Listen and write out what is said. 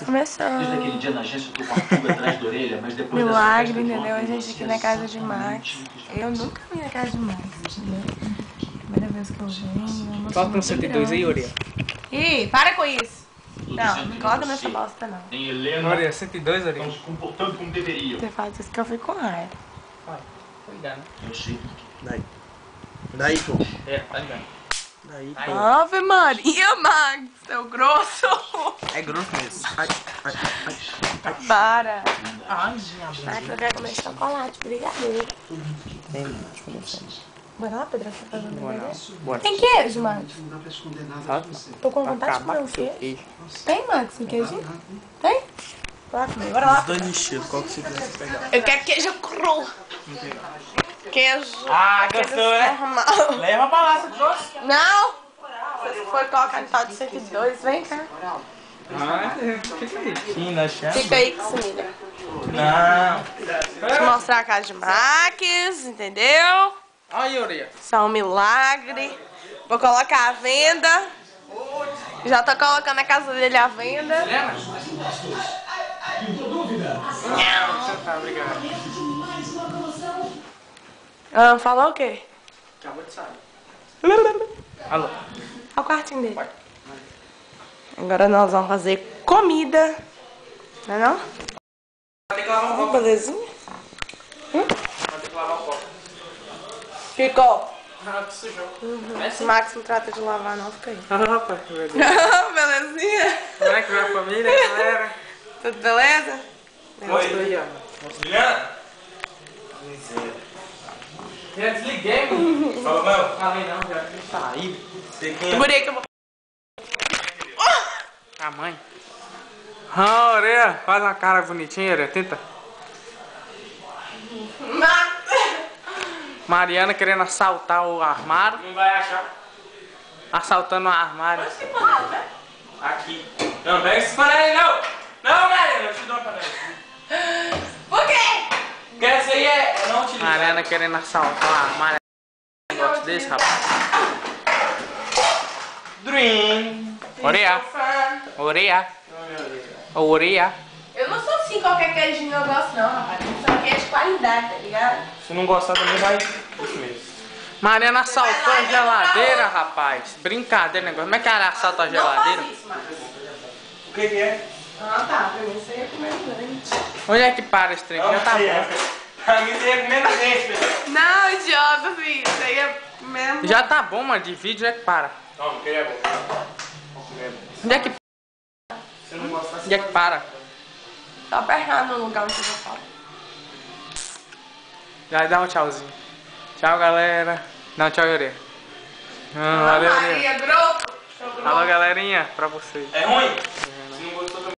Começou. Desde aquele dia na agência eu tô com a pulga atrás da orelha, mas depois Milagre, entendeu? A gente aqui na casa de Max. Eu nunca vim na casa de Max, entendeu? Primeira vez que eu venho. Coloca no 102 aí, Uri. Ih, para com isso. Não, não coloca nessa bosta, não. Em Helena, Uri, 102, Uri. estão se comportando como deveriam. Você faz isso que eu fico com raiva. Vai, cuidado, né? Eu sei. Daí, pô. É, tá ligado. Daí. Ave Maria, Max, seu grosso. É grosso mesmo. Ai. Para. Ai, diabo. Max, eu quero comer chocolate, brigadeiro. Tem, deixa eu Bora lá, Pedro, você faz um brigadeiro? Bora. Tem queijo, Max? Não dá pra esconder nada. Fala. Tô com vontade de comer um queijo. Tem, Max, um queijinho? Tem? Bora comer, bora lá. Dani cheiro, qual que você quiser pegar? Eu quero queijo cru. Queijo. Ah, queijo gostou, né? normal. Leva pra lá, você trouxe. Não! Se você for colocar no tal de 102, vem cá. Ah, fica aí. Fina, chama. Fica aí com comida. Não. Deixa eu mostrar a casa de Max, entendeu? Olha, Uri. Isso é um milagre. Vou colocar à venda. Já tô colocando a casa dele à venda. Helena? Tá, obrigado. Ah, falou o quê? Acabou de sair. Alô. Olha o quartinho dele. Agora nós vamos fazer comida. Não é não? Vai ter que lavar o copo. Belezinha? Vai ter que lavar o copo. Ficou. Ah, que sujou. Se Max não trata de lavar, não, fica aí. Ah, rapaz, que beleza. Belezinha? Como é que vai a família, galera? Tudo beleza? Oi, Juliana? Já desliguei, mano. Fala, meu. Falei não, já tinha saído. Segurei que eu vou... A mãe. Ah, Orelha, faz uma cara bonitinha, Orelha, tenta. Mariana querendo assaltar o armário. Não vai achar. Assaltando o armário. Aqui. Não, pega esse panela não. Não, Mariana, eu te dou uma panela. Por quê? Porque essa aí é não utilizar. Mariana querendo assaltar o armário. Um negócio desse, rapaz. Dream. Orelha. Orelha. Orelha. Eu não sou assim, qualquer queijinho eu gosto não, rapaz. Isso aqui é de qualidade, tá ligado? Se não gostar também vai. Isso mesmo. Mariana assaltou a geladeira, rapaz. Brincadeira, negócio. Como é que ela assalta a geladeira? Não faz isso, Max. O que é? Ah, tá. Pra mim isso aí é comer grande. Onde é que para esse trem? Já tá bom. Pra mim você ia comer na gente, velho. Não, idiota, filho. Isso aí é mesmo. Já tá bom, mano. De vídeo é que para. Não, porque é bom. Onde é que Você não gosta Onde é que para? Só apertar no lugar onde eu falo. Já dá um tchauzinho. Tchau, galera. Dá um tchau, Yuri. Valeu, Yuri. Maria, grosso. Alô, galerinha. Pra vocês. É ruim?